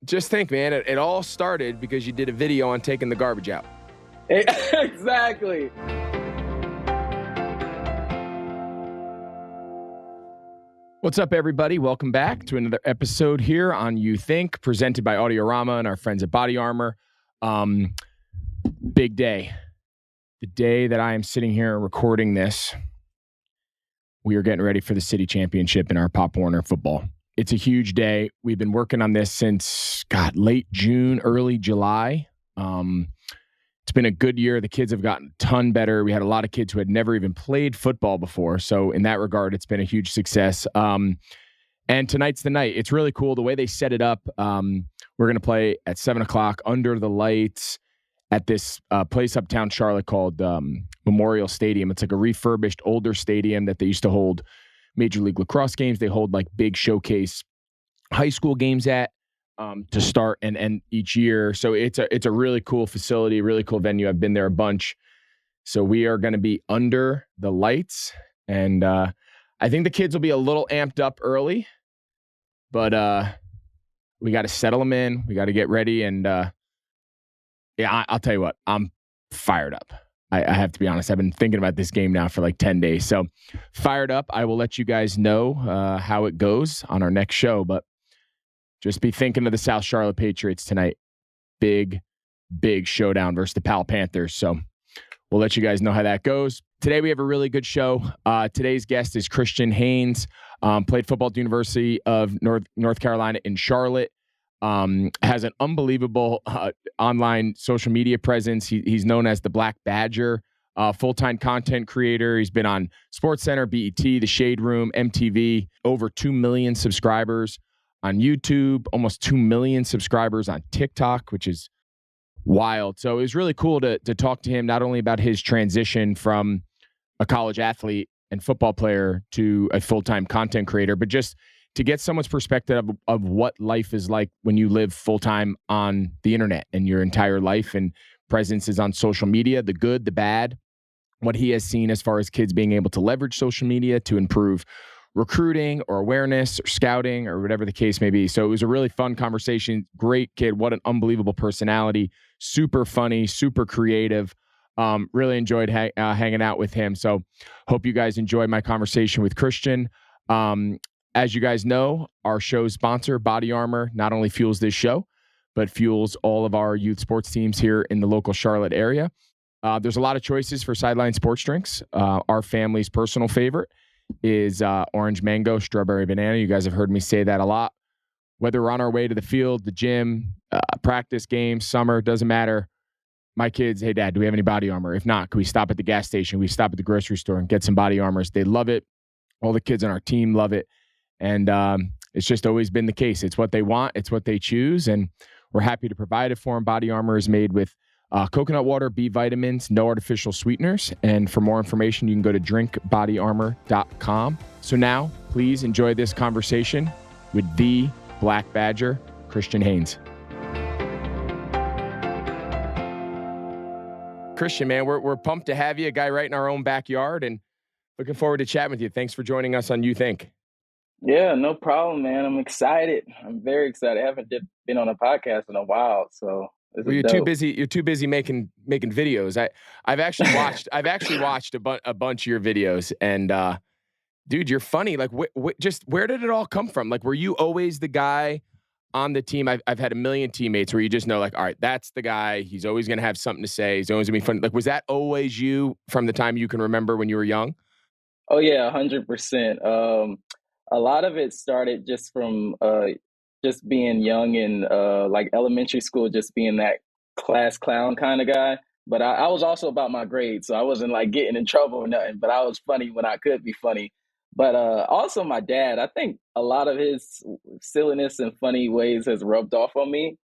Just think, man, it all started because you did a video on taking the garbage out. Exactly. What's up, everybody? Welcome back to another episode here on You Think, presented by Audiorama and our friends at Body Armor. Big day. The day that I am sitting here recording this, we are getting ready for the city championship in our Pop Warner football. It's a huge day. We've been working on this since, late June, early July. It's been a good year. The kids have gotten a ton better. We had a lot of kids who had never even played football before. So in that regard, it's been a huge success. And tonight's the night. It's really cool. The way they set it up, we're going to play at 7 o'clock under the lights at this place uptown Charlotte called Memorial Stadium. It's like a refurbished older stadium that they used to hold Major League Lacrosse games. They hold like big showcase high school games at to start and end each year. So it's a really cool facility, really cool venue. I've been there a bunch. So we are going to be under the lights. And I think the kids will be a little amped up early, but we got to settle them in. We got to get ready. And I'll tell you what, I'm fired up. I have to be honest. I've been thinking about this game now for like 10 days. So fired up. I will let you guys know how it goes on our next show. But just be thinking of the South Charlotte Patriots tonight. Big, big showdown versus the Pal Panthers. So we'll let you guys know how that goes. Today we have a really good show. Today's guest is Christian Haynes. Played football at the University of North Carolina in Charlotte. Has an unbelievable online social media presence. He's known as the BlackBadger, full-time content creator. He's been on SportsCenter, BET, The Shade Room, MTV, over 2 million subscribers on YouTube, almost 2 million subscribers on TikTok, which is wild. So it was really cool to talk to him, not only about his transition from a college athlete and football player to a full-time content creator, but just to get someone's perspective of what life is like when you live full-time on the internet and your entire life and presence is on social media, the good, the bad, what he has seen as far as kids being able to leverage social media to improve recruiting or awareness or scouting or whatever the case may be. So it was a really fun conversation. Great kid. What an unbelievable personality. Super funny, super creative. Really enjoyed hanging out with him. So hope you guys enjoyed my conversation with Christian. As you guys know, our show's sponsor, Body Armor, not only fuels this show, but fuels all of our youth sports teams here in the local Charlotte area. There's a lot of choices for sideline sports drinks. Our family's personal favorite is orange mango, strawberry banana. You guys have heard me say that a lot. Whether we're on our way to the field, the gym, practice, games, summer, doesn't matter. My kids, hey, Dad, do we have any Body Armor? If not, can we stop at the gas station? Can we stop at the grocery store and get some Body Armors? They love it. All the kids on our team love it. And it's just always been the case. It's what they want. It's what they choose. And we're happy to provide it for them. Body Armor is made with coconut water, B vitamins, no artificial sweeteners. And for more information, you can go to drinkbodyarmor.com. So now, please enjoy this conversation with the BlackBadger, Christian Haynes. Christian, man, we're pumped to have you, a guy right in our own backyard, and looking forward to chatting with you. Thanks for joining us on You Think. Yeah, no problem, man. I'm excited. I'm very excited. I haven't been on a podcast in a while, so you're dope. You're too busy making videos. I've actually watched a bunch of your videos, and dude, you're funny. Like, just where did it all come from? Like, were you always the guy on the team? I've had a million teammates where you just know, like, all right, that's the guy. He's always gonna have something to say. He's always gonna be funny. Like, was that always you from the time you can remember when you were young? Oh yeah, 100%. A lot of it started just from just being young and like elementary school, just being that class clown kind of guy. But I was also about my grades, so I wasn't like getting in trouble or nothing. But I was funny when I could be funny. But also my dad, I think a lot of his silliness and funny ways has rubbed off on me.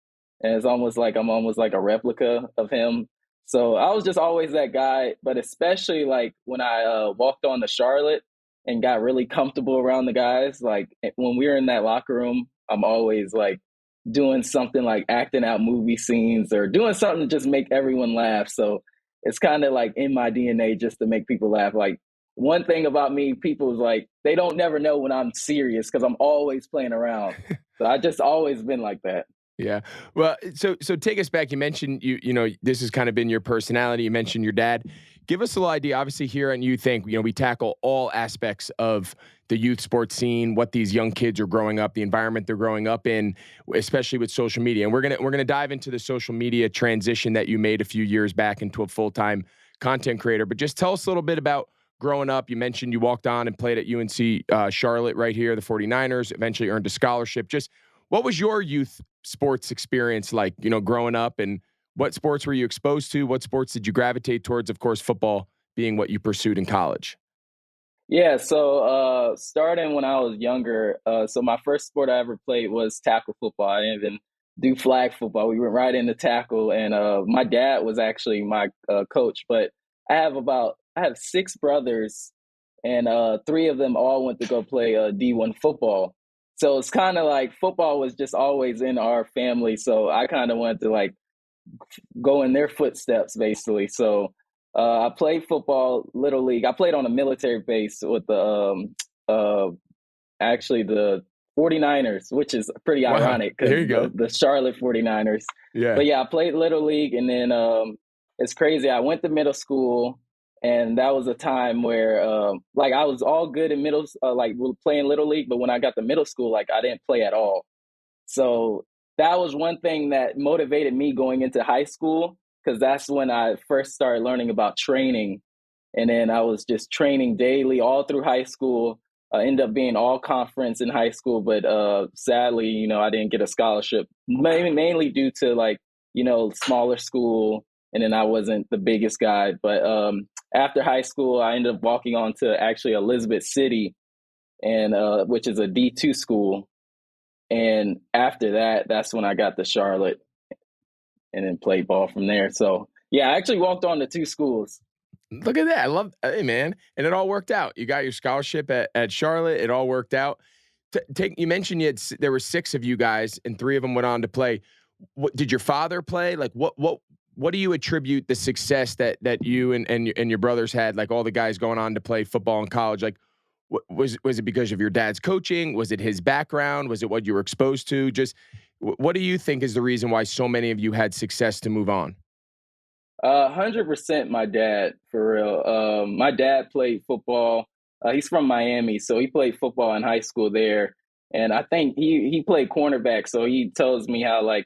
And it's almost like I'm almost like a replica of him. So I was just always that guy. But especially like when I walked on to Charlotte and got really comfortable around the guys, like when we were in that locker room, I'm always like doing something like acting out movie scenes or doing something to just make everyone laugh. So it's kind of like in my DNA just to make people laugh. Like one thing about me, people's like, they don't never know when I'm serious because I'm always playing around. So I just always been like that. Yeah. Well, so take us back. You mentioned this has kind of been your personality. You mentioned your dad. Give us a little idea. Obviously, here on You Think, we tackle all aspects of the youth sports scene, what these young kids are growing up, the environment they're growing up in, especially with social media. And we're gonna dive into the social media transition that you made a few years back into a full-time content creator. But just tell us a little bit about growing up. You mentioned you walked on and played at UNC Charlotte right here, the 49ers, eventually earned a scholarship. Just what was your youth sports experience like, growing up, and what sports were you exposed to? What sports did you gravitate towards? Of course, football being what you pursued in college. Yeah, so starting when I was younger, so my first sport I ever played was tackle football. I didn't even do flag football. We went right into tackle, and my dad was actually my coach. But I have six brothers, and three of them all went to go play D1 football. So it's kind of like football was just always in our family. So I kind of wanted to like go in their footsteps, basically. So I played football, little league. I played on a military base with actually the 49ers, which is pretty Wow. ironic There because you go. the Charlotte 49ers. Yeah. But yeah, I played little league, and then it's crazy. I went to middle school, and that was a time where like I was all good in like playing little league, but when I got to middle school, like I didn't play at all. So that was one thing that motivated me going into high school, because that's when I first started learning about training. And then I was just training daily all through high school. I ended up being all conference in high school, but sadly, I didn't get a scholarship, mainly due to like, smaller school. And then I wasn't the biggest guy. But after high school, I ended up walking on to actually Elizabeth City, and which is a D2 school. And after that, that's when I got to Charlotte and then played ball from there. So yeah, I actually walked on to two schools. Look at that. I love, hey, man. And it all worked out. You got your scholarship at Charlotte. It all worked out. You mentioned there were six of you guys, and three of them went on to play. What did your father play? Like, what do you attribute the success that you and your brothers had? Like all the guys going on to play football in college. Like, was it because of your dad's coaching? Was it his background? Was it what you were exposed to? Just what do you think is the reason why so many of you had success to move on? 100% my dad, for real. My dad played football. He's from Miami, so he played football in high school there. And I think he played cornerback, so he tells me how like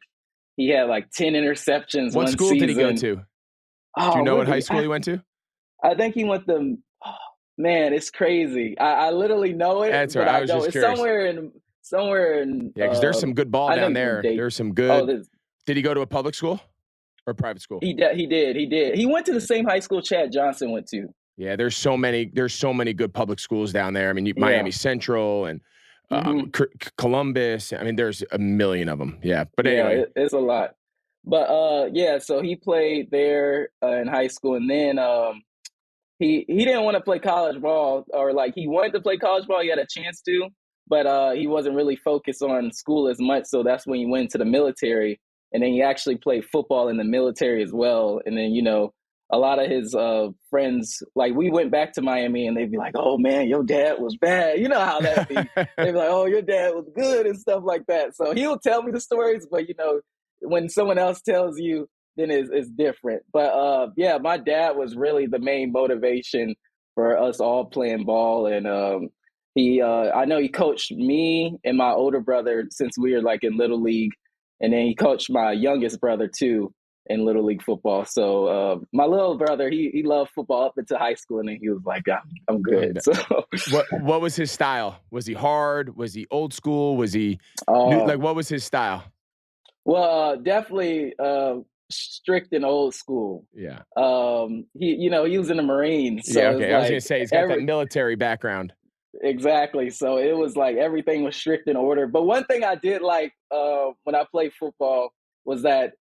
he had like 10 interceptions What one school did he go season. to? Do you Oh, know what what high did school he went to? I think he went to, oh, man, it's crazy. I literally know it, That's right. but I I was don't. just It's curious. somewhere in Yeah, because there's some good ball I know down he's from there. Dayton. There's some Oh, good. Did he go to a public school or private school? he did. He went to the same high school Chad Johnson went to. Yeah, there's so many. There's so many good public schools down there. I mean, Yeah. Miami Central and Hmm. Columbus. I mean, there's a million of them. Yeah, but Yeah, anyway, it's a lot. But yeah, so he played there in high school, and then he didn't want to play college ball, or like he wanted to play college ball. He had a chance to, but he wasn't really focused on school as much. So that's when he went to the military, and then he actually played football in the military as well. And then a lot of his friends, like we went back to Miami, and they'd be like, "Oh man, your dad was bad." You know how that be? They'd be like, "Oh, your dad was good," and stuff like that. So he'll tell me the stories, but when someone else tells you, then it's different. But yeah, my dad was really the main motivation for us all playing ball. And I know he coached me and my older brother since we were like in little league, and then he coached my youngest brother too in little league football. So my little brother, he loved football up into high school, and then he was like, I'm good. So what was his style? Was he hard? Was he old school? Was he new? uh, Like, what was his style? well, definitely strict and old school. Yeah. He was in the Marines, Yeah. so it's Okay. I was gonna like say he's got that military background. exactly. So it was like everything was strict in order. But one thing I did like when I played football was that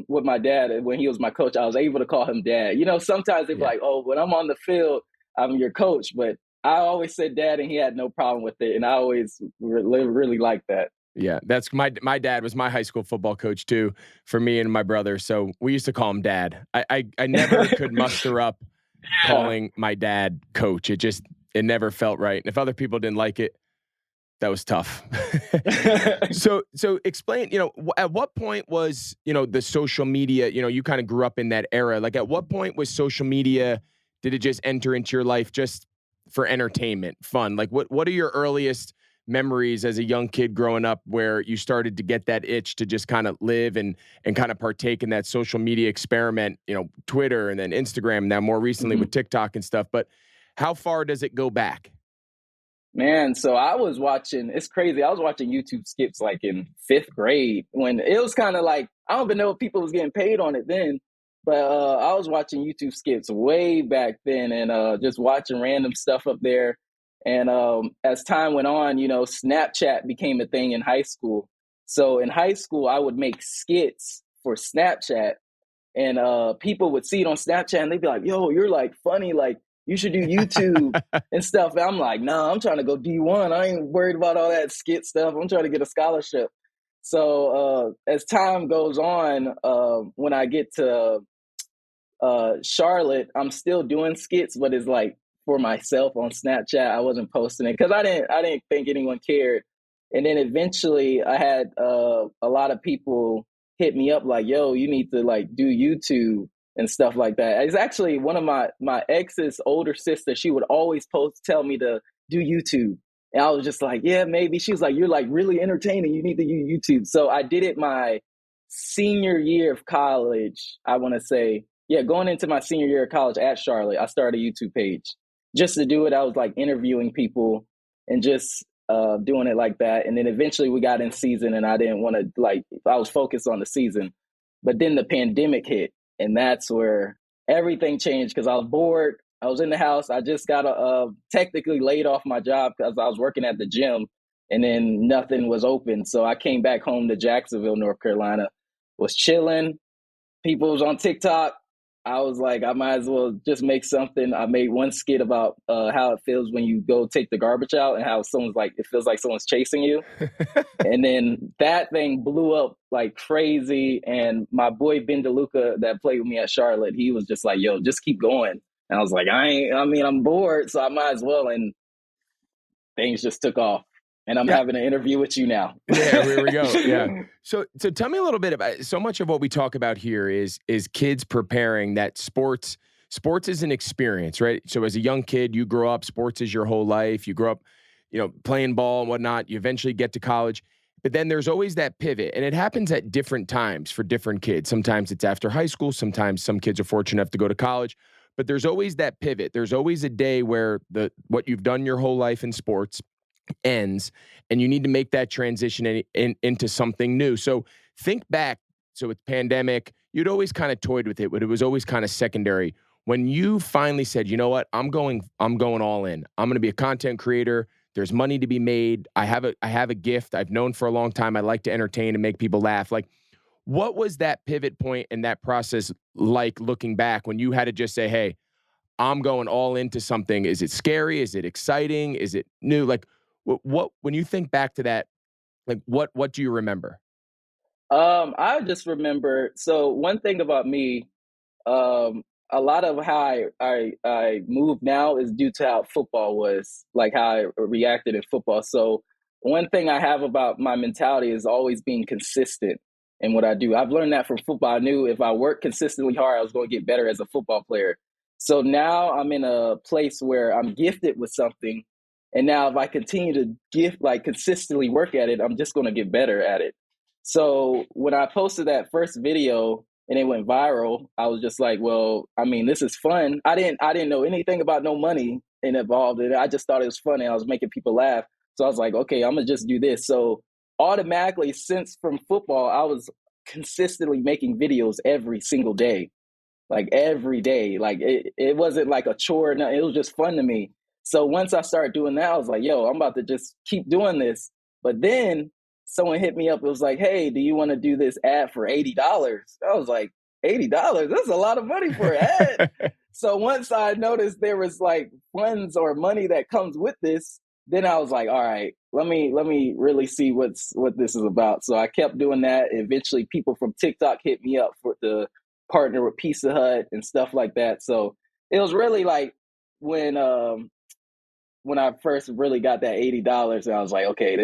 with my dad, when he was my coach, I was able to call him dad. Sometimes they'd be Yeah. like, "Oh, when I'm on the field, I'm your coach," but I always said dad, and he had no problem with it, and I always really liked that. Yeah, that's my dad was my high school football coach too, for me and my brother. So we used to call him dad. I never could muster up Yeah. calling my dad coach. It never felt right. And if other people didn't like it, That was tough. So explain, at what point was, the social media, you kind of grew up in that era. Like at what point was social media, did it just enter into your life just for entertainment, fun? Like what are your earliest memories as a young kid growing up where you started to get that itch to just kind of live and kind of partake in that social media experiment, Twitter and then Instagram, now more recently with TikTok and stuff. But how far does it go back? Man, so I was watching, it's crazy. I was watching YouTube skips like in 5th grade when it was kind of like, I don't even know if people was getting paid on it then, but I was watching YouTube skips way back then and just watching random stuff up there. And as time went on, Snapchat became a thing in high school. So in high school, I would make skits for Snapchat and people would see it on Snapchat and they'd be like, yo, you're like funny, like you should do YouTube and stuff. And I'm like, nah, I'm trying to go D1. I ain't worried about all that skit stuff. I'm trying to get a scholarship. So as time goes on, when I get to Charlotte, I'm still doing skits, but it's like for myself on Snapchat. I wasn't posting it because I didn't think anyone cared. And then eventually I had a lot of people hit me up like, yo, you need to like do YouTube and stuff like that. It's actually one of my ex's older sister. She would always tell me to do YouTube. And I was just like, yeah, maybe. She was like, you're like really entertaining. You need to do YouTube. So I did it my senior year of college, I want to say. Yeah, going into my senior year of college at Charlotte, I started a YouTube page. Just to do it, I was like interviewing people and just doing it like that. And then eventually we got in season and I didn't want to I was focused on the season. But then the pandemic hit and that's where everything changed because I was bored. I was in the house. I just got technically laid off my job because I was working at the gym and then nothing was open. So I came back home to Jacksonville, North Carolina, was chilling. People was on TikTok. I was like, I might as well just make something. I made one skit about how it feels when you go take the garbage out and how someone's like, it feels like someone's chasing you. And then that thing blew up like crazy. And my boy Ben DeLuca that played with me at Charlotte, he was just like, yo, just keep going. And I was like, I'm bored, so I might as well. And things just took off. And I'm having an interview with you now. Yeah, here we go. Yeah. So tell me a little bit about, so much of what we talk about here is kids preparing that sports is an experience, right? So as a young kid, you grow up, sports is your whole life. You grow up, playing ball and whatnot. You eventually get to college. But then there's always that pivot, and it happens at different times for different kids. Sometimes it's after high school. Sometimes some kids are fortunate enough to go to college. But there's always that pivot. There's always a day where what you've done your whole life in sports ends and you need to make that transition into something new. So think back. So with pandemic, you'd always kind of toyed with it, but it was always kind of secondary. When you finally said, you know what, I'm going all in. I'm going to be a content creator. There's money to be made. I have a gift I've known for a long time. I like to entertain and make people laugh. Like, what was that pivot point in that process like looking back when you had to just say, hey, I'm going all into something? Is it scary? Is it exciting? Is it new? Like, what when you think back to that, like what do you remember? I just remember. So one thing about me, a lot of how I move now is due to how football was, like how I reacted in football. So one thing I have about my mentality is always being consistent in what I do. I've learned that from football. I knew if I worked consistently hard, I was going to get better as a football player. So now I'm in a place where I'm gifted with something. And now if I continue to consistently work at it, I'm just going to get better at it. So when I posted that first video and it went viral, I was just like, well, I mean, this is fun. I didn't know anything about no money involved in it. I just thought it was funny. I was making people laugh. So I was like, okay, I'm gonna just do this. So automatically, since from football, I was consistently making videos every single day, like every day. Like it wasn't like a chore. No, it was just fun to me. So once I started doing that, I was like, yo, I'm about to just keep doing this. But then someone hit me up. It was like, hey, do you want to do this ad for $80? I was like, $80? That's a lot of money for an ad. So once I noticed there was like funds or money that comes with this, then I was like, all right, let me really see what this is about. So I kept doing that. Eventually people from TikTok hit me up for the partner with Pizza Hut and stuff like that. So it was really like when when I first really got that $80, and I was like, okay,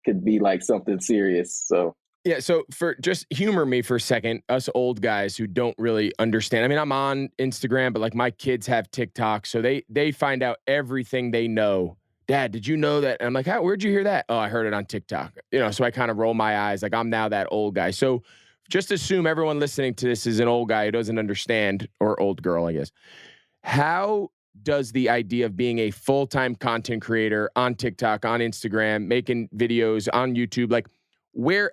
could be like something serious. So Yeah, so for just humor me for a second, us old guys who don't really understand. I mean, I'm on Instagram, but like my kids have TikTok, so they find out everything they know. Dad, did you know that? And I'm like, how? Where'd you hear that? Oh, I heard it on TikTok. So I kind of roll my eyes, like I'm now that old guy. So just assume everyone listening to this is an old guy who doesn't understand, or old girl, I guess. How does the idea of being a full-time content creator on TikTok, on Instagram, making videos on YouTube, like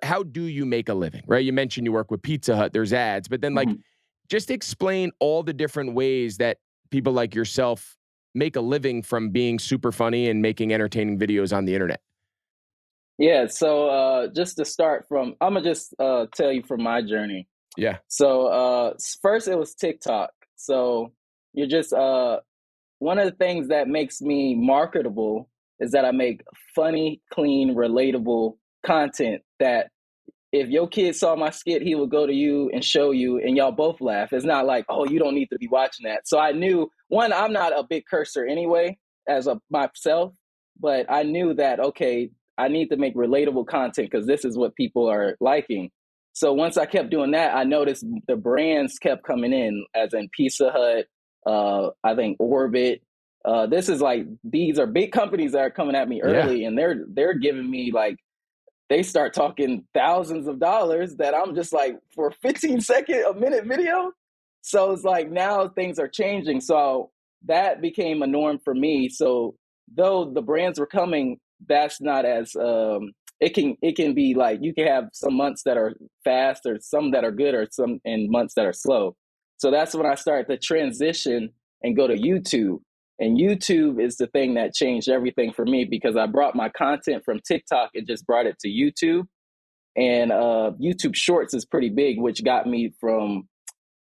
how do you make a living, right? You mentioned you work with Pizza Hut, there's ads, but then like just explain all the different ways that people like yourself make a living from being super funny and making entertaining videos on the internet. yeah, so just to start from, I'm gonna just tell you from my journey. Yeah. So first it was TikTok. So you're just one of the things that makes me marketable is that I make funny, clean, relatable content that if your kid saw my skit, he would go to you and show you, and y'all both laugh. It's not like, oh, you don't need to be watching that. So I knew, one, I'm not a big cursor anyway, as a myself, but I knew that, okay, I need to make relatable content because this is what people are liking. So once I kept doing that, I noticed the brands kept coming in, as in Pizza Hut, I think Orbit. This is like, these are big companies that are coming at me early, and they're giving me like, they start talking thousands of dollars that I'm just like, for 15-second, a minute video. So it's like now things are changing. So that became a norm for me. So though the brands were coming, that's not as it can be like, you can have some months that are fast or some that are good or some in months that are slow. So that's when I started to transition and go to YouTube. And YouTube is the thing that changed everything for me, because I brought my content from TikTok and just brought it to YouTube. And YouTube Shorts is pretty big, which got me from,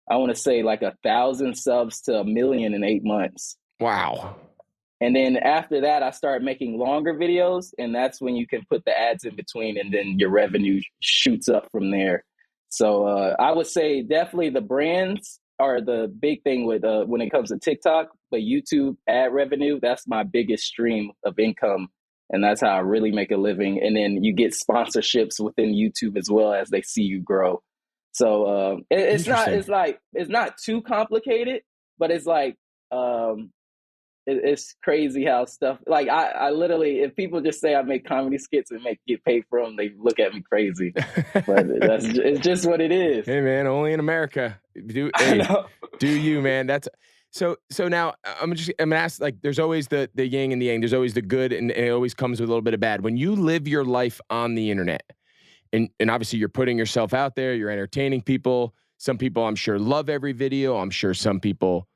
I want to say, like 1,000 subs to 1 million in 8 months. Wow. And then after that, I started making longer videos, and that's when you can put the ads in between, and then your revenue shoots up from there. So I would say definitely the brands are the big thing with when it comes to TikTok, but YouTube ad revenue, that's my biggest stream of income. And that's how I really make a living. And then you get sponsorships within YouTube as well as they see you grow. So it's not too complicated, but it's like, it's crazy how stuff, like I literally, if people just say I make comedy skits and get paid for them, they look at me crazy. But it's just what it is. Hey man, only in America. Do you, man? That's so now I'm gonna ask, like, there's always the yin and the yang. There's always the good, and it always comes with a little bit of bad. When you live your life on the internet, and obviously you're putting yourself out there, you're entertaining people. Some people, I'm sure, love every video. I'm sure some people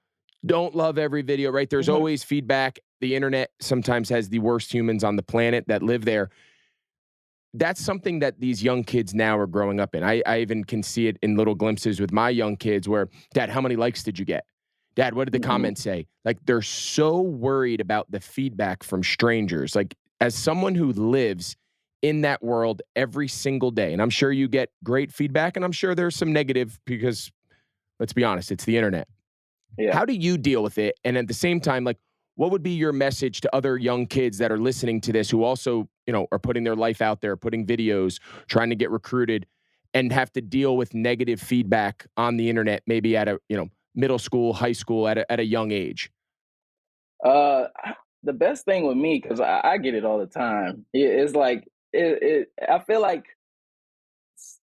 don't love every video, right? There's always feedback. The internet sometimes has the worst humans on the planet that live there. That's something that these young kids now are growing up in. I even can see it in little glimpses with my young kids where, Dad, how many likes did you get? Dad, what did the comments say? Like, they're so worried about the feedback from strangers. Like, as someone who lives in that world every single day, and I'm sure you get great feedback, and I'm sure there's some negative because, let's be honest, it's the internet. Yeah. How do you deal with it? And at the same time, like, what would be your message to other young kids that are listening to this who also, are putting their life out there, putting videos, trying to get recruited, and have to deal with negative feedback on the internet, maybe at a, middle school, high school, at a young age? The best thing with me, because I get it all the time, it's like, I feel like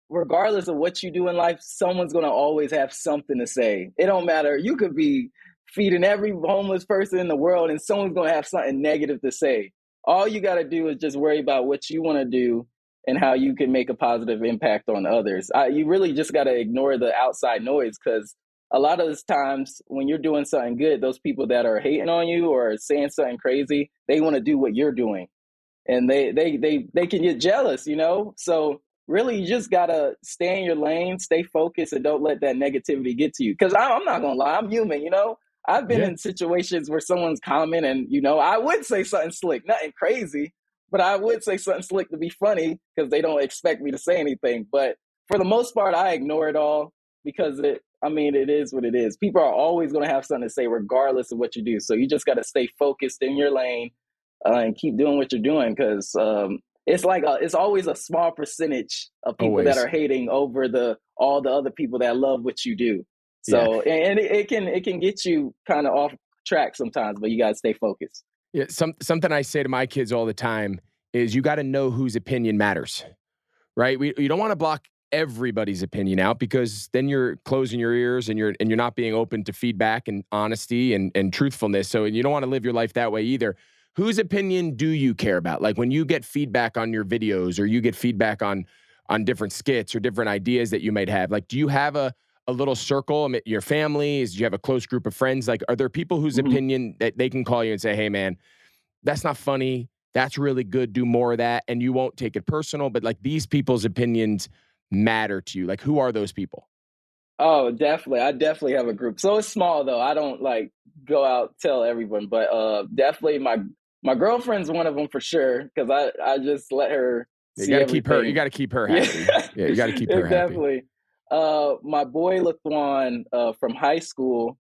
regardless of what you do in life, someone's going to always have something to say. It don't matter. You could be feeding every homeless person in the world, and someone's going to have something negative to say. All you got to do is just worry about what you want to do and how you can make a positive impact on others. You really just got to ignore the outside noise, because a lot of those times when you're doing something good, those people that are hating on you or saying something crazy, they want to do what you're doing, and they can get jealous, So really, you just gotta stay in your lane, stay focused, and don't let that negativity get to you. Because I'm not gonna lie, I'm human. I've been in situations where someone's commenting, and I would say something slick, nothing crazy, but I would say something slick to be funny because they don't expect me to say anything. But for the most part, I ignore it all because it is what it is. People are always gonna have something to say regardless of what you do. So you just gotta stay focused in your lane, and keep doing what you're doing, because it's like it's always a small percentage of people that Always. are hating over all the other people that love what you do. Yeah. So and it can get you kind of off track sometimes, but you gotta stay focused. Yeah. Something I say to my kids all the time is you got to know whose opinion matters, right? You don't want to block everybody's opinion out because then you're closing your ears and you're not being open to feedback and honesty and truthfulness. So you don't want to live your life that way either. Whose opinion do you care about? Like when you get feedback on your videos or you get feedback on different skits or different ideas that you might have, like do you have a little circle, your family? Do you have a close group of friends? Like are there people whose Mhm. opinion that they can call you and say, hey man, that's not funny. That's really good. Do more of that. And you won't take it personal. But like these people's opinions matter to you. Like who are those people? Oh, definitely. I definitely have a group. So it's small though. I don't like go out tell everyone, but definitely my girlfriend's one of them for sure, because I just let her You see got to keep her. You everything. got to keep her Yeah, happy. Yeah, you got to keep her happy. definitely. My boy Lathwan from high school.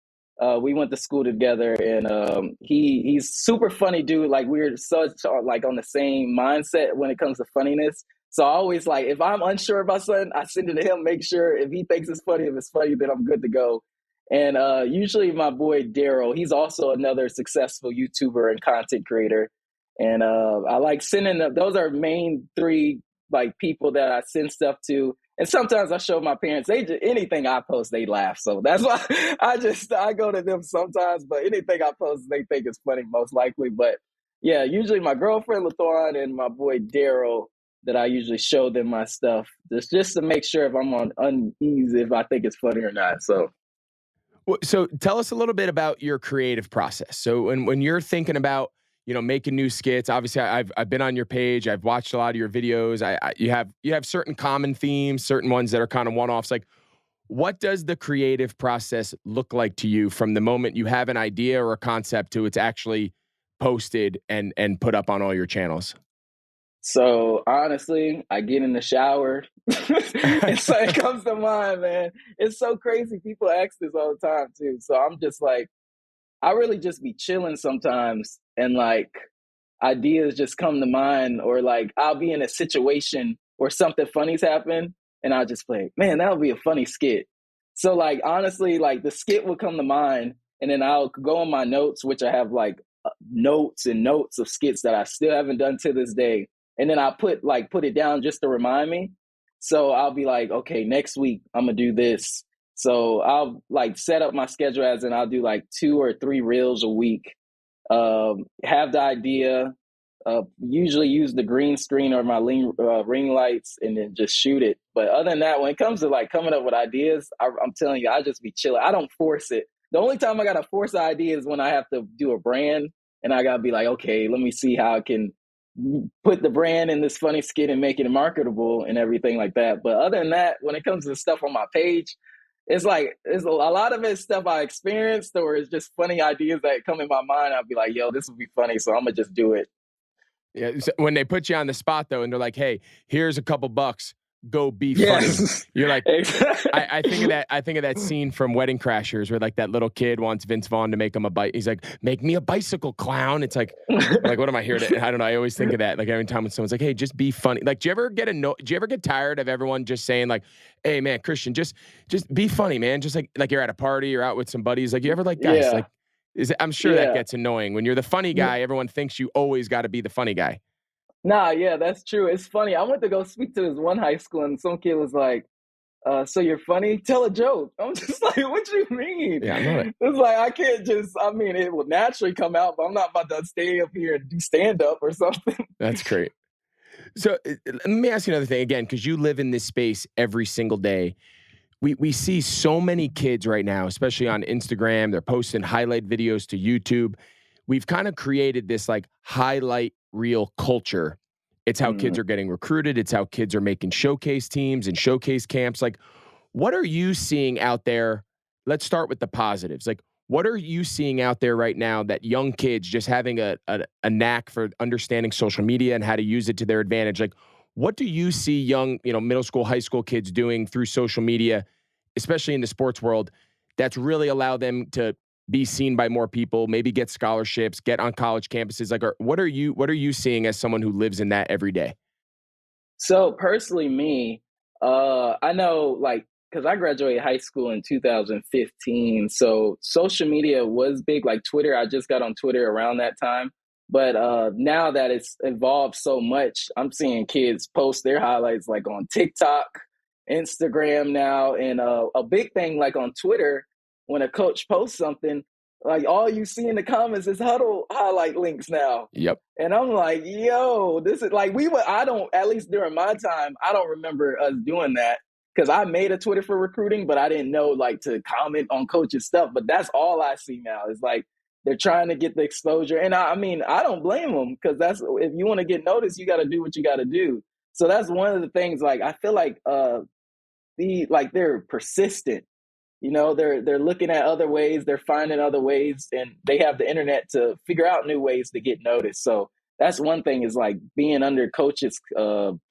We went to school together, and he's super funny dude. Like we're such like on the same mindset when it comes to funniness. So I always like if I'm unsure about something, I send it to him. Make sure if he thinks it's funny, if it's funny, then I'm good to go. And usually my boy Daryl, he's also another successful YouTuber and content creator. And I like sending them. Those are main three like people that I send stuff to. And sometimes I show my parents. They just, anything I post, they laugh. So that's why I go to them sometimes. But anything I post, they think is funny most likely. But yeah, usually my girlfriend Lathorn and my boy Daryl, that I usually show them my stuff just to make sure if I'm on unease if I think it's funny or not. So So tell us a little bit about your creative process. So when you're thinking about making new skits, obviously I've been on your page. I've watched a lot of your videos. You have certain common themes, certain ones that are kind of one offs. Like what does the creative process look like to you from the moment you have an idea or a concept to it's actually posted and put up on all your channels? So honestly, I get in the shower and so it comes to mind, man. It's so crazy. People ask this all the time too. So I'm just like, I really just be chilling sometimes, and like ideas just come to mind, or like I'll be in a situation where something funny's happened and I'll just play, man, that would be a funny skit. So like honestly, like the skit will come to mind, and then I'll go on my notes, which I have like notes and notes of skits that I still haven't done to this day. And then I put it down just to remind me. So I'll be like, okay, next week I'm gonna do this. So I'll like set up my schedule as in I'll do like 2 or 3 reels a week. Have the idea, usually use the green screen or my ring lights, and then just shoot it. But other than that, when it comes to like coming up with ideas, I'm telling you, I just be chilling. I don't force it. The only time I gotta force the idea is when I have to do a brand, and I gotta be like, okay, let me see how I can put the brand in this funny skit and make it marketable and everything like that. But other than that, when it comes to stuff on my page, it's like it's a lot of it stuff I experienced, or it's just funny ideas that come in my mind. I'll be like, yo, this would be funny, so I'm gonna just do it. Yeah, so when they put you on the spot though, and they're like, "Hey, here's a couple bucks, go be funny." Yes. You're like, Exactly. I think of that. I think of that scene from Wedding Crashers where like that little kid wants Vince Vaughn to make him a bike. He's like, "Make me a bicycle clown." It's like, what am I here to? I don't know. I always think of that. Like every time when someone's like, "Hey, just be funny." Like, do you ever get Do you ever get tired of everyone just saying like, "Hey, man, Christian, just be funny, man." Just like you're at a party, you're out with some buddies. Like, you ever like, guys, like, Yeah, I'm sure that yeah. gets annoying when you're the funny guy. Everyone thinks you always got to be the funny guy. Nah, yeah, that's true. It's funny. I went to go speak to this one high school, and some kid was like, so you're funny? Tell a joke. I'm just like, what you mean? Yeah, I'm not. It's like I can't just. I mean, it will naturally come out, but I'm not about to stay up here and do stand up or something. That's great. So let me ask you another thing again, because you live in this space every single day. We see so many kids right now, especially on Instagram. They're posting highlight videos to YouTube. We've kind of created this like highlight reel culture. It's how kids Mm. are getting recruited. It's how kids are making showcase teams and showcase camps. Like, what are you seeing out there? Let's start with the positives. Like, what are you seeing out there right now that young kids just having a knack for understanding social media and how to use it to their advantage? Like, what do you see young, middle school, high school kids doing through social media, especially in the sports world, that's really allowed them to be seen by more people, maybe get scholarships, get on college campuses? Like, what are you seeing as someone who lives in that every day? So personally, me, I know like because I graduated high school in 2015, so social media was big, like Twitter. I just got on Twitter around that time, but now that it's evolved so much, I'm seeing kids post their highlights like on TikTok, Instagram now, and a big thing like on Twitter when a coach posts something, like all you see in the comments is huddle highlight links now. Yep. And I'm like, yo, this is like I don't, at least during my time, I don't remember us doing that because I made a Twitter for recruiting, but I didn't know like to comment on coaches' stuff. But that's all I see now is like they're trying to get the exposure. And I mean, I don't blame them because that's, if you want to get noticed, you got to do what you got to do. So that's one of the things, like, I feel like they're persistent. They're looking at other ways, they're finding other ways, and they have the internet to figure out new ways to get noticed. So that's one thing, is like being under coaches'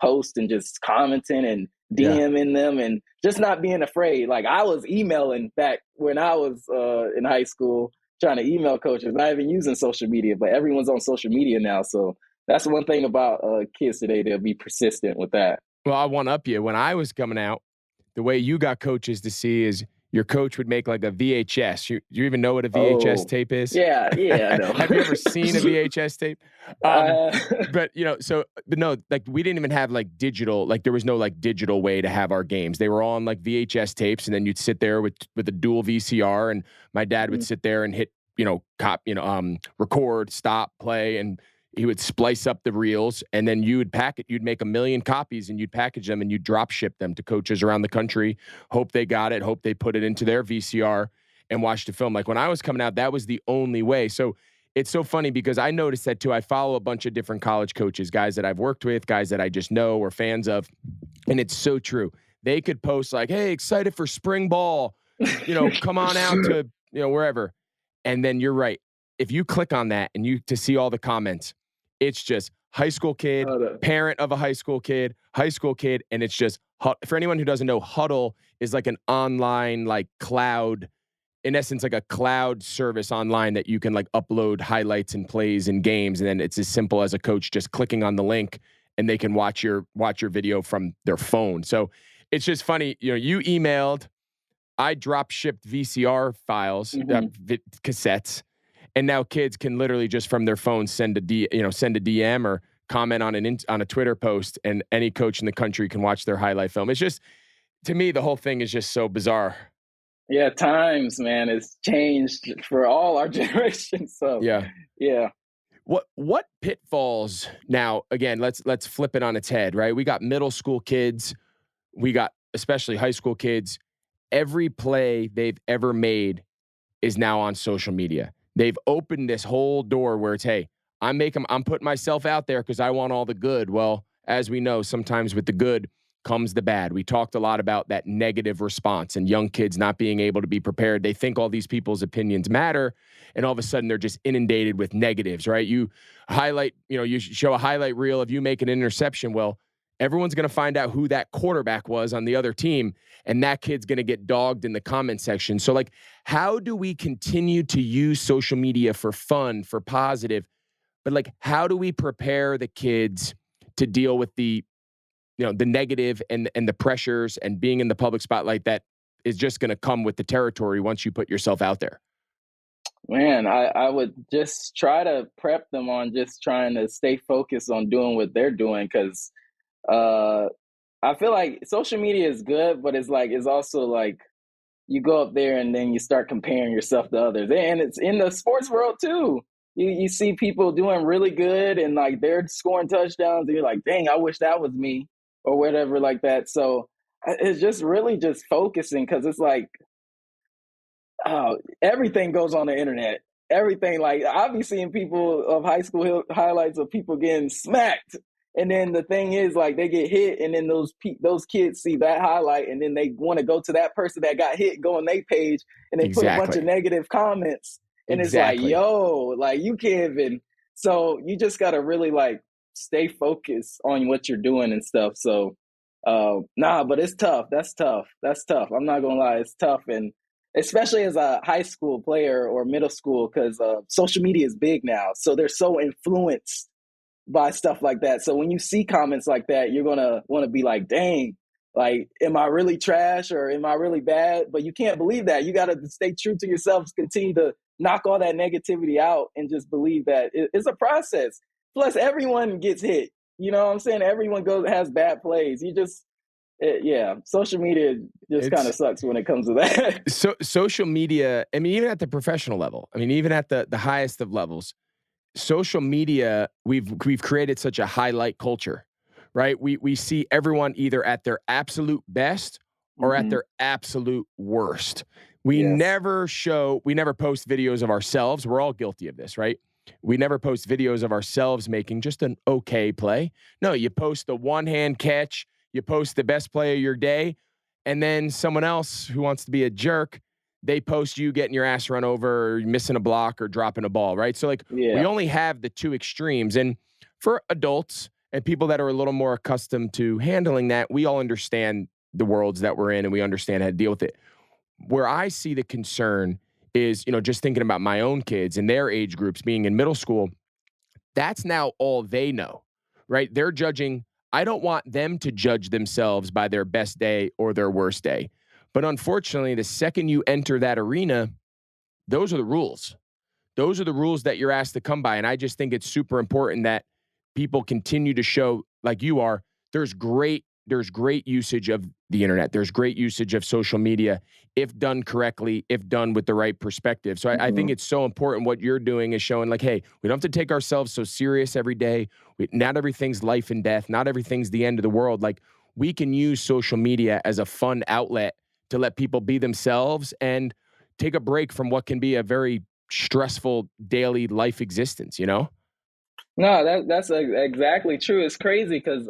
posts and just commenting and DMing them and just not being afraid. Like I was emailing back when I was in high school, trying to email coaches, not even using social media, but everyone's on social media now. So that's one thing about kids today. They'll be persistent with that. Well, I one up you. When I was coming out, the way you got coaches to see is your coach would make like a VHS. You even know what a VHS tape is? Yeah, I know. Have you ever seen a VHS tape? But no, like we didn't even have like digital, like there was no like digital way to have our games. They were all on like VHS tapes, and then you'd sit there with a dual VCR, and my dad would sit there and hit, record, stop, play, and he would splice up the reels, and then you'd make 1 million copies, and you'd package them, and you'd drop ship them to coaches around the country, hope they got it, hope they put it into their VCR and watched the film. Like when I was coming out, that was the only way. So it's so funny because I noticed that too. I follow a bunch of different college coaches, guys that I've worked with, guys that I just know or fans of. And it's so true. They could post like, hey, excited for spring ball, come on out to, wherever. And then you're right. If you click on that and to see all the comments, it's just high school kid, parent of a high school kid, and it's just, for anyone who doesn't know, Huddle is like an online like cloud, in essence, like a cloud service online that you can like upload highlights and plays and games, and then it's as simple as a coach just clicking on the link, and they can watch your video from their phone. So it's just funny, you emailed, I drop shipped VCR files, cassettes. And now kids can literally just from their phone send a DM or comment on a Twitter post, and any coach in the country can watch their highlight film. It's just, to me, the whole thing is just so bizarre. Yeah, times, man, it's changed for all our generations. So yeah. What pitfalls now? Again, let's flip it on its head, right? We got middle school kids, we got especially high school kids. Every play they've ever made is now on social media. They've opened this whole door where it's, hey, I'm putting myself out there because I want all the good. Well, as we know, sometimes with the good comes the bad. We talked a lot about that negative response and young kids not being able to be prepared. They think all these people's opinions matter, and all of a sudden they're just inundated with negatives, right? You show a highlight reel of you making an interception. Well, everyone's going to find out who that quarterback was on the other team, and that kid's going to get dogged in the comment section. So, like, how do we continue to use social media for fun, for positive, but, like, how do we prepare the kids to deal with the negative and the pressures and being in the public spotlight that is just going to come with the territory once you put yourself out there? Man, I would just try to prep them on just trying to stay focused on doing what they're doing, because I feel like social media is good, but it's also like you go up there and then you start comparing yourself to others. And it's in the sports world too. You see people doing really good and like they're scoring touchdowns, and you're like, dang, I wish that was me or whatever like that. So it's just really just focusing, because it's like, everything goes on the internet. Everything, like I'll be seeing people of high school highlights of people getting smacked. And then the thing is, like, they get hit, and then those kids see that highlight, and then they want to go to that person that got hit, go on their page, and they put a bunch of negative comments. And it's like, yo, like, you can't even. So you just got to really, like, stay focused on what you're doing and stuff. So, but it's tough. That's tough. I'm not going to lie. It's tough. And especially as a high school player or middle school, because social media is big now. So they're so influenced by stuff like that. So when you see comments like that, you're gonna want to be like, dang, like, am I really trash or am I really bad? But you can't believe that. You got to stay true to yourself, continue to knock all that negativity out, and just believe that it's a process. Plus, everyone gets hit. You know what I'm saying? Everyone has bad plays. Yeah, social media just kind of It's sucks when it comes to that. so social media. I mean, even at the professional level. I mean, even at the highest of levels, social media. We've created such a highlight culture, right? We see everyone either at their absolute best or at Hmm. their absolute worst. Yes. We never post videos of ourselves. We're all guilty of this, right? We never post videos of ourselves making just an okay play. No, you post the one hand catch, you post the best play of your day, and then someone else who wants to be a jerk, they post you getting your ass run over or missing a block or dropping a ball, right? So, like, we Yeah. only have the two extremes. And for adults and people that are a little more accustomed to handling that, we all understand the worlds that we're in and we understand how to deal with it. Where I see the concern is, just thinking about my own kids and their age groups being in middle school, that's now all they know, right? They're judging. I don't want them to judge themselves by their best day or their worst day. But unfortunately, the second you enter that arena, those are the rules. Those are the rules that you're asked to come by. And I just think it's super important that people continue to show, like you are, there's great usage of the internet. There's great usage of social media if done correctly, if done with the right perspective. So I think Hmm. it's so important what you're doing is showing like, hey, we don't have to take ourselves so serious every day. Not everything's life and death. Not everything's the end of the world. Like, we can use social media as a fun outlet to let people be themselves and take a break from what can be a very stressful daily life existence. No, that's exactly true. It's crazy because,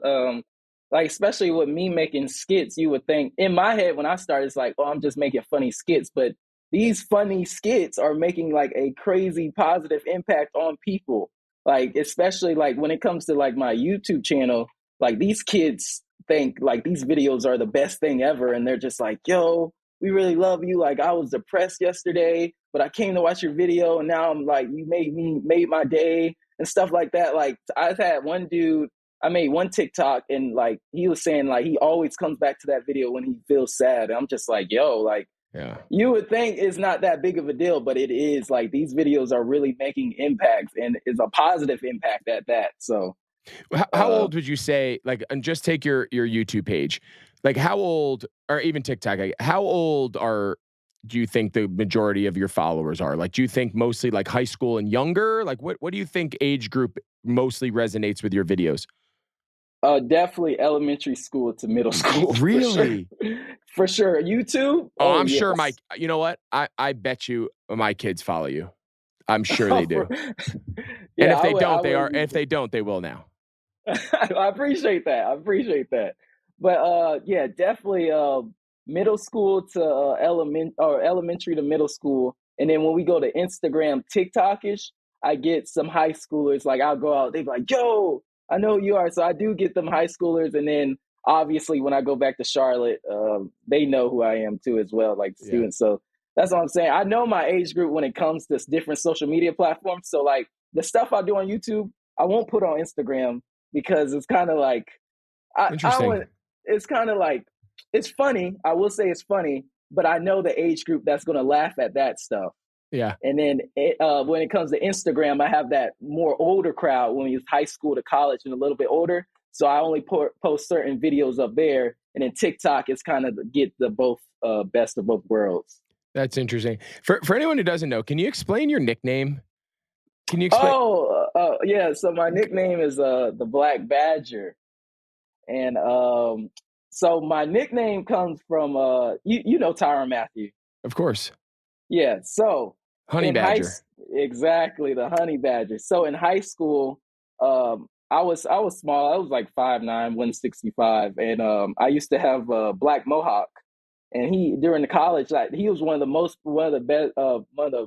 like, especially with me making skits, you would think in my head when I started, it's like, oh, I'm just making funny skits. But these funny skits are making like a crazy positive impact on people. Like, especially like when it comes to like my YouTube channel, like these kids think like these videos are the best thing ever. And they're just like, yo, we really love you. Like, I was depressed yesterday, but I came to watch your video and now I'm like, you made my day and stuff like that. Like, I've had one dude, I made one TikTok and like he was saying like he always comes back to that video when he feels sad. And I'm just like, yo, like, Yeah. you would think it's not that big of a deal, but it is. Like, these videos are really making impacts and it's a positive impact at that. So How uh old would you say, like, and just take your YouTube page, like, how old, or even TikTok, like, how old do you think the majority of your followers are? Like, do you think mostly like high school and younger? Like, what do you think age group mostly resonates with your videos? definitely elementary school to middle school for sure. Really? For sure. YouTube? Oh, Oh I'm sure yes. you know what? I bet you my kids follow you. I'm sure they For, do. And yeah, I if would they don't, they will now. I appreciate that. I appreciate that. But yeah, definitely middle school to elementary to middle school. And then when we go to Instagram TikTokish, I get some high schoolers. Like, I'll go out, they be like, yo, I know who you are. So I do get them high schoolers. And then obviously when I go back to Charlotte, they know who I am too as well, like the Yeah. students. So that's what I'm saying. I know my age group when it comes to different social media platforms. So like the stuff I do on YouTube, I won't put on Instagram because it's kind of like I Interesting. want it's kind of like it's funny. I will say it's funny, but I know the age group that's going to laugh at that stuff. Yeah. And then when it comes to Instagram, I have that more older crowd when it's high school to college and a little bit older. So I only post certain videos up there, and then TikTok is kind of get the both best of both worlds. That's interesting. For anyone who doesn't know, can you explain your nickname? Can you explain? Oh, yeah. So my nickname is the Black Badger, and so my nickname comes from you know Tyron Matthew. Of course. Yeah. So Honey in high Badger. exactly, the Honey Badger. So in high school, I was small. I was like 5'9", 165, and I used to have a black mohawk. And he during the college, like he was one of the best, one of the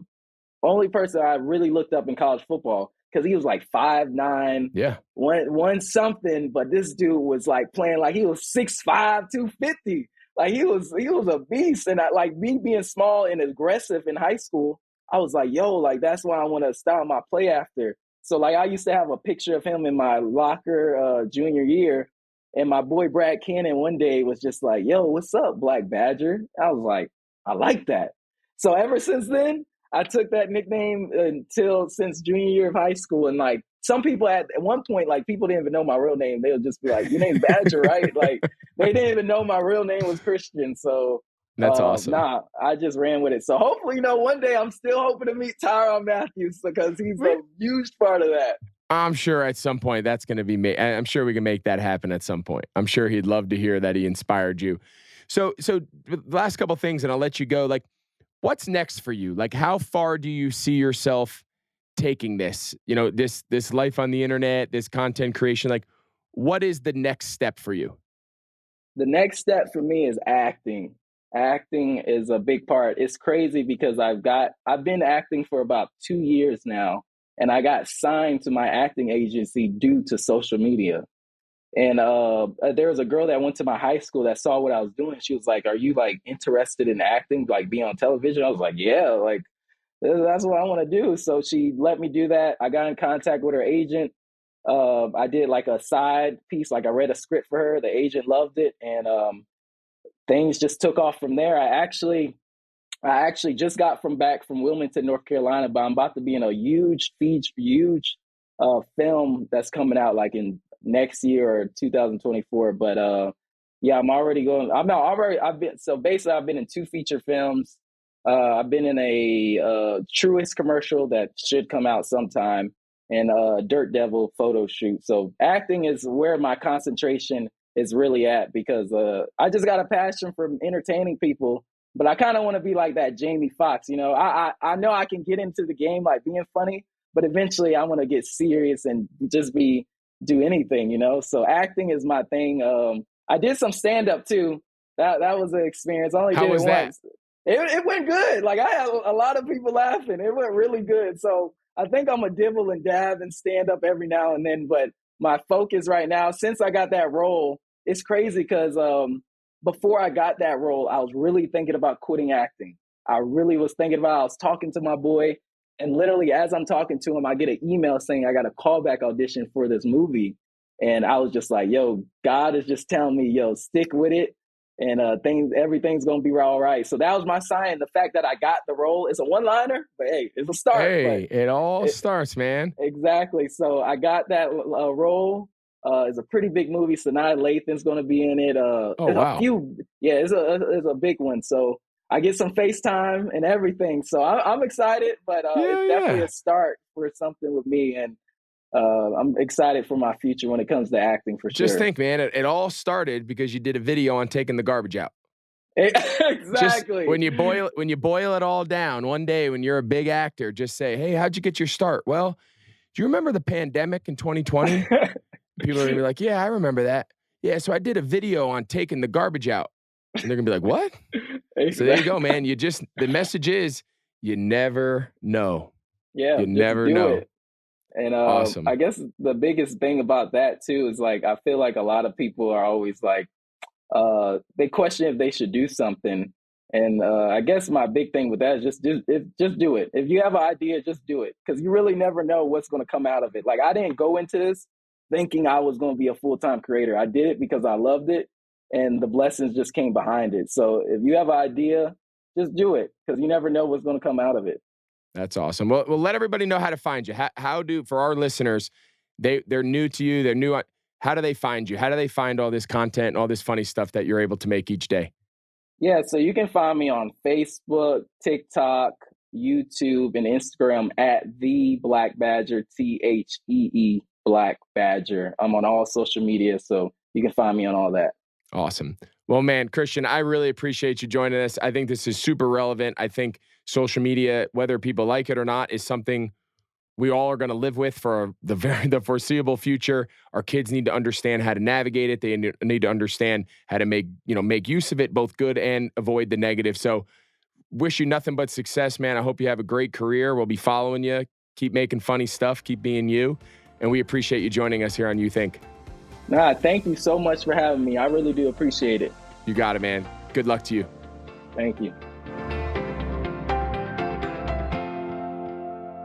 only person I really looked up in college football because he was like 5'9", Yeah. one something, but this dude was like playing like he was 6'5", 250. Like he was a beast. And like me being small and aggressive in high school, I was like, yo, like that's why I want to style my play after. So like I used to have a picture of him in my locker junior year. And my boy Brad Cannon one day was just like, yo, what's up, BlackBadger? I was like, I like that. So ever since then, I took that nickname since junior year of high school. And like some people at one point, like people didn't even know my real name. They'll just be like, your name's Badger, right? Like they didn't even know my real name was Christian. So That's awesome. I just ran with it. So hopefully, one day I'm still hoping to meet Tyrann Mathieu because he's a huge part of that. I'm sure at some point that's going to be made. I'm sure we can make that happen at some point. I'm sure he'd love to hear that he inspired you. So the last couple things, and I'll let you go. Like, what's next for you? Like, how far do you see yourself taking this? This life on the internet, this content creation. Like, what is the next step for you? The next step for me is acting. Acting is a big part. It's crazy because I've been acting for about 2 years now, and I got signed to my acting agency due to social media. And there was a girl that went to my high school that saw what I was doing. She was like, "Are you like interested in acting, like being on television?" I was like, "Yeah, like that's what I want to do." So she let me do that. I got in contact with her agent. I did like a side piece, like I read a script for her. The agent loved it, and things just took off from there. I actually just got back from Wilmington, North Carolina, but I'm about to be in a huge film that's coming out like in next year or 2024. But yeah, I'm already going. I've been in 2 feature films. I've been in a Truist commercial that should come out sometime, and a Dirt Devil photo shoot. So acting is where my concentration is really at because I just got a passion for entertaining people, but I kind of want to be like that Jamie Foxx. I know I can get into the game like being funny, but eventually I want to get serious and just do anything. So acting is my thing. I did some stand up too. That was an experience. I only did it once. It went good. Like I had a lot of people laughing. It went really good. So I think I'm a dibble and dab and stand up every now and then. But my focus right now, since I got that role, it's crazy because before I got that role, I was really thinking about quitting acting. I really was thinking about, I was talking to my boy, and literally as I'm talking to him, I get an email saying I got a callback audition for this movie. And I was just like, yo, God is just telling me, yo, stick with it. And everything's going to be all right. So that was my sign. The fact that I got the role, it's a one-liner, but hey, it's a start. Hey, it all starts, man. Exactly. So I got that role. It's a pretty big movie. Sanaa Lathan's going to be in it. Wow. It's a big one. So I get some FaceTime and everything. So I'm excited, but it's definitely a start for something with me. And I'm excited for my future when it comes to acting for sure. Just think, man, it all started because you did a video on taking the garbage out. Exactly. Just when you boil it all down, one day when you're a big actor, just say, "Hey, how'd you get your start?" Well, do you remember the pandemic in 2020? People are gonna be like, "Yeah, I remember that." Yeah, so I did a video on taking the garbage out, and they're gonna be like, "What?" Exactly. So there you go, man. The message is, you never know. Yeah, you never know. It. And awesome. I guess the biggest thing about that too is like I feel like a lot of people are always like they question if they should do something, and I guess my big thing with that is just do it. If you have an idea, just do it, because you really never know what's going to come out of it. Like I didn't go into this thinking I was going to be a full-time creator. I did it because I loved it, and the blessings just came behind it. So if you have an idea, just do it, because you never know what's going to come out of it. That's awesome. Well, let everybody know how to find you. For our listeners, they're new to you. They're new. How do they find you? How do they find all this content and all this funny stuff that you're able to make each day? Yeah, so you can find me on Facebook, TikTok, YouTube, and Instagram at the BlackBadger, THEE BlackBadger. I'm on all social media, so you can find me on all that. Awesome. Well, man, Christian, I really appreciate you joining us. I think this is super relevant. I think social media, whether people like it or not, is something we all are going to live with for the foreseeable future. Our kids need to understand how to navigate it. They need to understand how to make use of it, both good and avoid the negative. So wish you nothing but success, man. I hope you have a great career. We'll be following you. Keep making funny stuff. Keep being you. And we appreciate you joining us here on You Think. Thank you so much for having me. I really do appreciate it. You got it, man. Good luck to you. Thank you.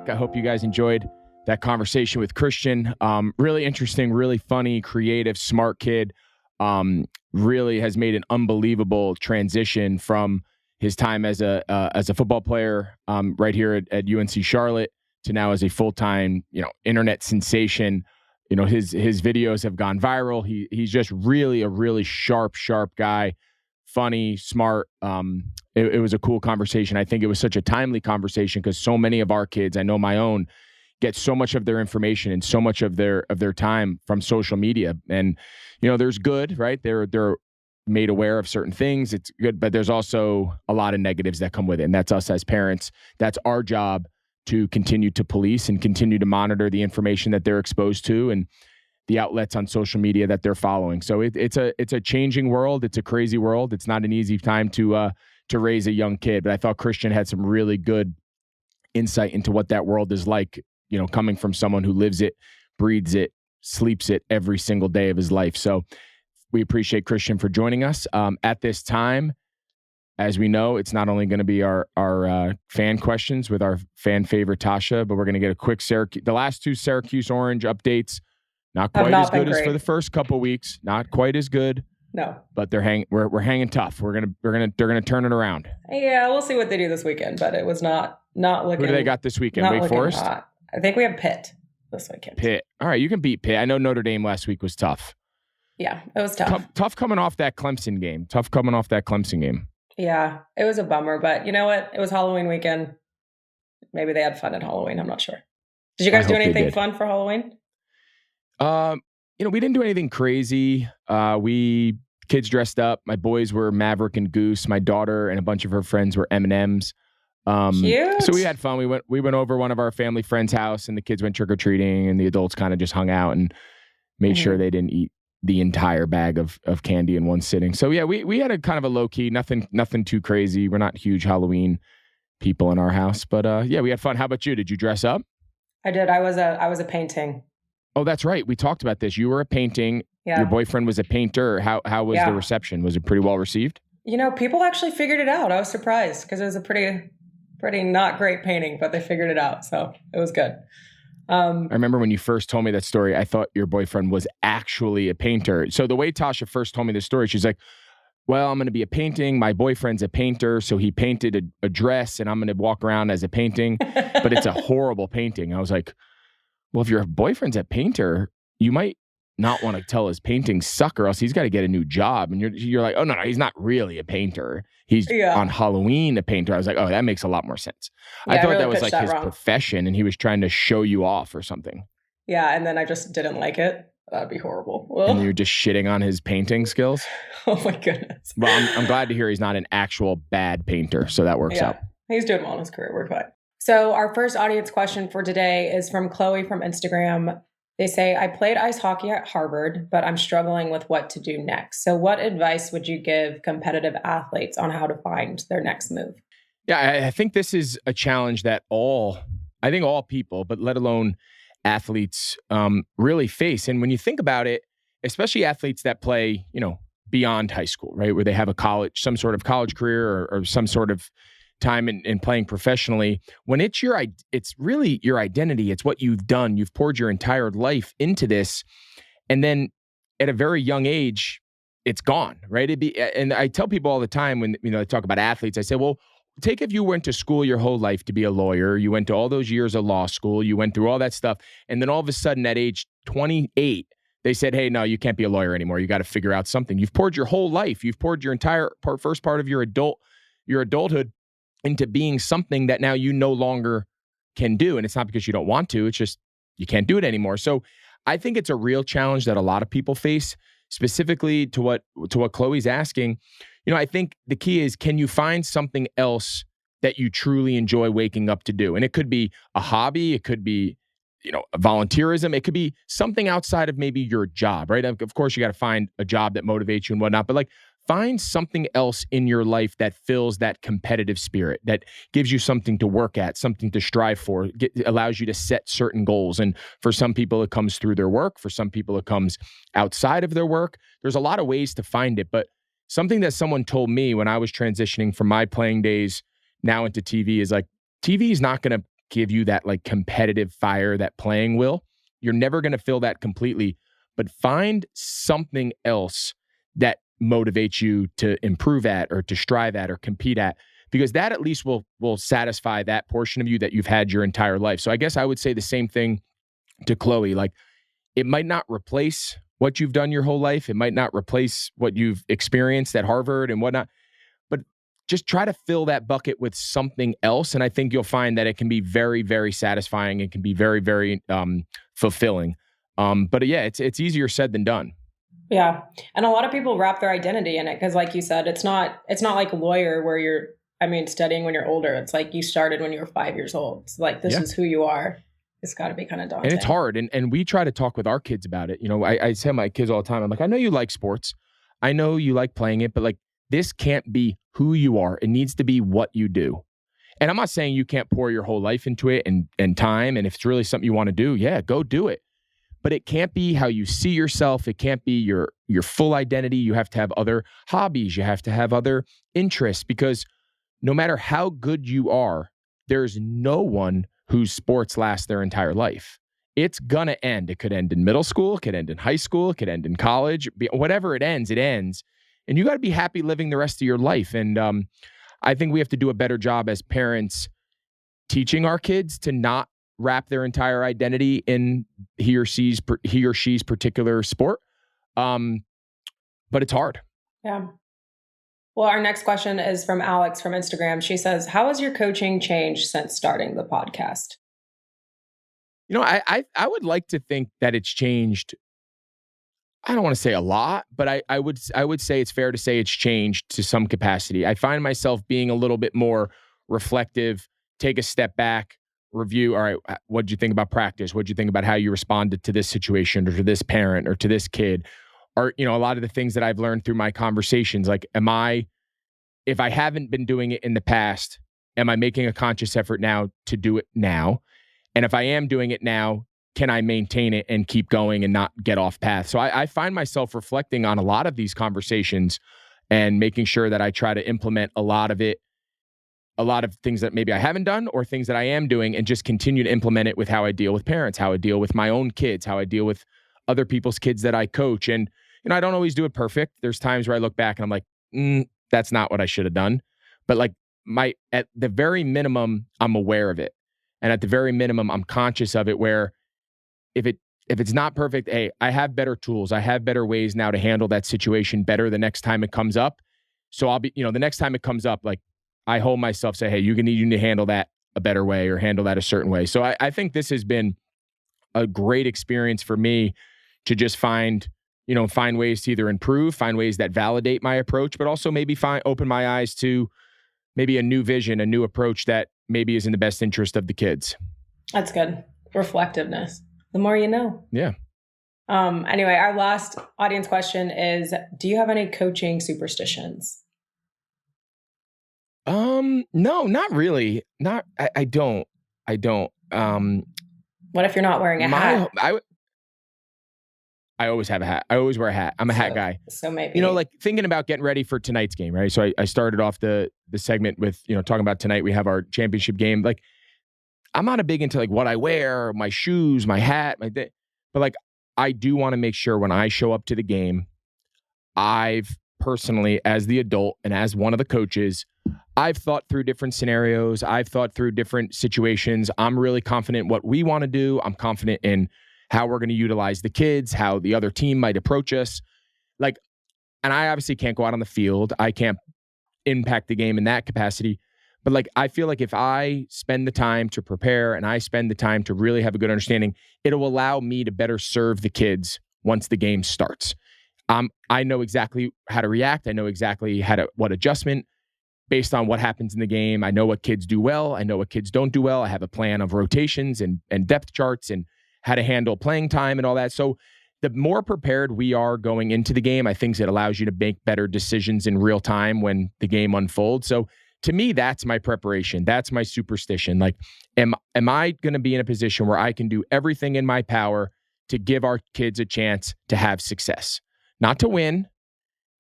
I hope you guys enjoyed that conversation with Christian. Really interesting, really funny, creative, smart kid. Really has made an unbelievable transition from his time as a football player right here at UNC Charlotte to now as a full-time, internet sensation. His videos have gone viral. He's just really a really sharp guy, funny, smart. It was a cool conversation. I think it was such a timely conversation because so many of our kids, I know my own, get so much of their information and so much of their time from social media. And there's good, right? They're made aware of certain things. It's good, but there's also a lot of negatives that come with it. And that's us as parents. That's our job to continue to police and continue to monitor the information that they're exposed to and the outlets on social media that they're following. So it's a changing world. It's a crazy world. It's not an easy time to raise a young kid. But I thought Christian had some really good insight into what that world is like, coming from someone who lives it, breathes it, sleeps it every single day of his life. So we appreciate Christian for joining us. At this time, as we know, it's not only going to be our fan questions with our fan favorite Tasha, but we're going to get a quick the last two Syracuse Orange updates. Not quite as good as for the first couple weeks. Not quite as good. No, but we're hanging tough. They're gonna turn it around. Yeah, we'll see what they do this weekend, but it was not looking. Who do they got this weekend? Wake Forest. Hot. I think we have Pitt this weekend. Pitt. All right, you can beat Pitt. I know Notre Dame last week was tough. Yeah, it was tough. Tough coming off that Clemson game. Yeah, it was a bummer, but you know what? It was Halloween weekend. Maybe they had fun at Halloween. I'm not sure. Did you guys do anything fun for Halloween? We didn't do anything crazy. Kids dressed up. My boys were Maverick and Goose. My daughter and a bunch of her friends were M&Ms. Cute. So we had fun. We went over one of our family friends' house, and the kids went trick-or-treating, and the adults kind of just hung out and made sure they didn't eat the entire bag of candy in one sitting. So yeah, we had a kind of a low-key, nothing too crazy. We're not huge Halloween people in our house, but yeah, we had fun. How about you? Did you dress up? I did. I was a painting. Oh, that's right. We talked about this. You were a painting. Yeah. Your boyfriend was a painter. How was the reception? Was it pretty well received? People actually figured it out. I was surprised because it was a pretty not great painting, but they figured it out. So it was good. I remember when you first told me that story, I thought your boyfriend was actually a painter. So the way Tasha first told me the story, she's like, well, I'm going to be a painting. My boyfriend's a painter. So he painted a dress and I'm going to walk around as a painting, but it's a horrible painting. I was like, well, if your boyfriend's a painter, you might not want to tell his paintings suck or else he's got to get a new job. And you're like, oh, no, he's not really a painter. He's on Halloween a painter. I was like, oh, that makes a lot more sense. Yeah, I thought really that was like his wrong. profession and he was trying to show you off or something. Yeah, and then I just didn't like it. That'd be horrible. And you're just shitting on his painting skills? Oh, my goodness. Well, I'm glad to hear he's not an actual bad painter, so that works out. He's doing well in his career. We're fine. So our first audience question for today is from Chloe from Instagram. They say, I played ice hockey at Harvard, but I'm struggling with what to do next. So what advice would you give competitive athletes on how to find their next move? Yeah, I think this is a challenge that all people, but let alone athletes, really face. And when you think about it, especially athletes that play, beyond high school, right? Where they have some sort of college career or some sort of time in playing professionally, when it's really your identity. It's what you've done. You've poured your entire life into this. And then at a very young age, it's gone, right? And I tell people all the time when, I talk about athletes, I say, well, take if you went to school your whole life to be a lawyer, you went to all those years of law school, you went through all that stuff. And then all of a sudden at age 28, they said, hey, no, you can't be a lawyer anymore. You got to figure out something. You've poured your whole life. You've poured your entire first part of your adulthood into being something that now you no longer can do. And it's not because you don't want to, it's just you can't do it anymore. So I think it's a real challenge that a lot of people face, specifically to what Chloe's asking. I think the key is, can you find something else that you truly enjoy waking up to do? And it could be a hobby, it could be, volunteerism, it could be something outside of maybe your job, right? Of course, you got to find a job that motivates you and whatnot, but find something else in your life that fills that competitive spirit, that gives you something to work at, something to strive for, allows you to set certain goals. And for some people, it comes through their work. For some people, it comes outside of their work. There's a lot of ways to find it, but something that someone told me when I was transitioning from my playing days now into TV is like, TV is not going to give you that like competitive fire that playing will. You're never going to fill that completely, but find something else that motivates you to improve at or to strive at or compete at, because that at least will satisfy that portion of you that you've had your entire life. So I guess I would say the same thing to Chloe. Like, it might not replace what you've done your whole life. It might not replace what you've experienced at Harvard and whatnot, but just try to fill that bucket with something else. And I think you'll find that it can be very, very satisfying. It can be very, very fulfilling. But yeah, it's easier said than done. Yeah. And a lot of people wrap their identity in it because, like you said, it's not like a lawyer where you're, studying when you're older. It's like you started when you were 5 years old. It's like, this is who you are. It's got to be kind of daunting. And it's hard. And we try to talk with our kids about it. You know, I tell my kids all the time, I'm like, I know you like sports. I know you like playing it, but like, this can't be who you are. It needs to be what you do. And I'm not saying you can't pour your whole life into it and time. And if it's really something you want to do, yeah, go do it. But it can't be how you see yourself. It can't be your full identity. You have to have other hobbies. You have to have other interests, because no matter how good you are, there's no one whose sports last their entire life. It's gonna end. It could end in middle school. It could end in high school. It could end in college. Whatever it ends, it ends. And you got to be happy living the rest of your life. And I think we have to do a better job as parents teaching our kids to not wrap their entire identity in he or she's particular sport. But it's hard. Yeah. Well, our next question is from Alex from Instagram. She says, how has your coaching changed since starting the podcast? You know, I would like to think that it's changed. I don't want to say a lot, but I would say it's fair to say it's changed to some capacity. I find myself being a little bit more reflective, take a step back, review, all right, what did you think about practice? What did you think about how you responded to this situation or to this parent or to this kid? Or, you know, a lot of the things that I've learned through my conversations, like, if I haven't been doing it in the past, am I making a conscious effort now to do it now? And if I am doing it now, can I maintain it and keep going and not get off path? So I find myself reflecting on a lot of these conversations and making sure that I try to implement a lot of things that maybe I haven't done or things that I am doing, and just continue to implement it with how I deal with parents, how I deal with my own kids, how I deal with other people's kids that I coach. And, you know, I don't always do it perfect. There's times where I look back and I'm like, that's not what I should have done. But like at the very minimum, I'm aware of it. And at the very minimum, I'm conscious of it, where if it's not perfect, hey, I have better tools. I have better ways now to handle that situation better the next time it comes up. So I'll be, you know, the next time it comes up, like, I hold myself, say, hey, you need to handle that a better way or handle that a certain way. So I think this has been a great experience for me to just find ways to either improve, find ways that validate my approach, but also maybe open my eyes to maybe a new vision, a new approach that maybe is in the best interest of the kids. That's good. Reflectiveness. The more you know. Yeah. Anyway, our last audience question is, do you have any coaching superstitions? No, not really. I don't. What if you're not wearing a hat? I always have a hat. I always wear a hat. I'm a hat guy. So maybe, you know, like thinking about getting ready for tonight's game, right? So I started off the segment with, you know, talking about tonight. We have our championship game. Like, I'm not a big into like what I wear, my shoes, my hat, but like, I do want to make sure when I show up to the game, I've personally, as the adult and as one of the coaches, I've thought through different scenarios. I've thought through different situations. I'm really confident in what we want to do. I'm confident in how we're going to utilize the kids, how the other team might approach us. Like, and I obviously can't go out on the field. I can't impact the game in that capacity. But like, I feel like if I spend the time to prepare and I spend the time to really have a good understanding, it'll allow me to better serve the kids once the game starts. I know exactly how to react. I know exactly what adjustment based on what happens in the game. I know what kids do well. I know what kids don't do well. I have a plan of rotations and depth charts and how to handle playing time and all that. So the more prepared we are going into the game, I think it allows you to make better decisions in real time when the game unfolds. So to me, that's my preparation. That's my superstition. Like, am I going to be in a position where I can do everything in my power to give our kids a chance to have success? Not to win,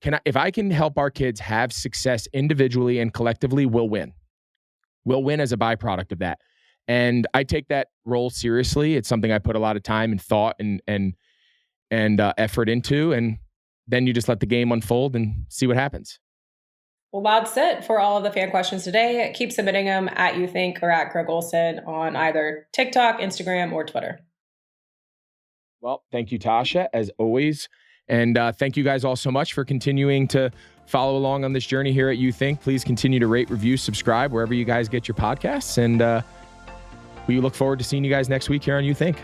if I can help our kids have success individually and collectively, we'll win. We'll win as a byproduct of that. And I take that role seriously. It's something I put a lot of time and thought and effort into. And then you just let the game unfold and see what happens. Well, that's it for all of the fan questions today. Keep submitting them at YouThink or at Greg Olsen on either TikTok, Instagram, or Twitter. Well, thank you, Tasha, as always. And thank you guys all so much for continuing to follow along on this journey here at YouThink. Please continue to rate, review, subscribe wherever you guys get your podcasts. And we look forward to seeing you guys next week here on YouThink.